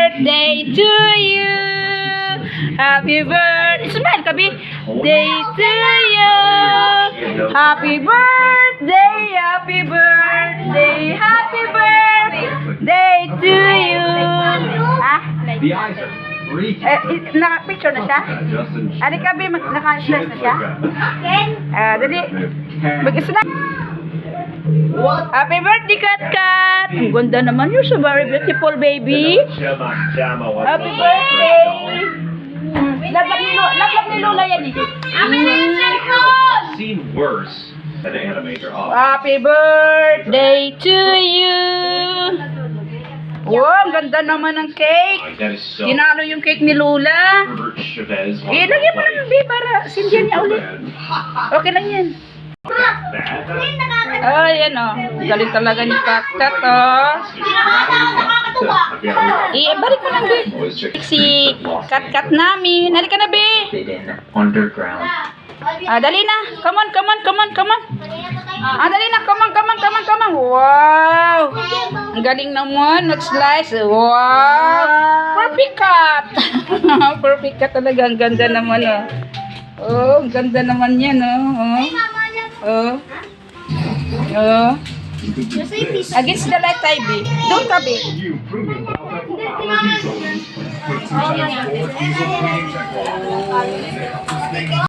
birthday to you. Happy birthday. Smile, Kabi. Day to you. Happy birthday, happy birthday, happy birthday to you. Ah, The eyes are freaking. naka-picture na siya? Ari, Kabi, naka-slice na siya? Dali. Mag-slice. Happy birthday, Kat Kat! Ang ganda naman. You're so very beautiful, baby. Happy birthday! Lablab ni Lola yan eh. I've seen worse than an animator. Happy birthday to you! Wow, ang ganda naman ng cake. That is so. Tinalo yung cake ni Lola. Herbert Chavez. Lagyan mo lang, babe, para sindihan niya ulit. Okay lang yan. Oh, yan o. Galing talaga ni Kat-Kat, oh. Balik mo lang, babe. Si Kat-Kat namin. Halika na, babe. Underground. Dali na. Come on, come on, come on, come on. Dali na. Come on, come on, come on, come on. Wow. Ang galing naman. Mag-slice. Wow. Perfect cut. Perfect cut talaga. Ang ganda naman, oh. Oh, ang ganda naman yan, oh. Oh. Oh. Against the light, Ivy. Don't Kabi. You proving how that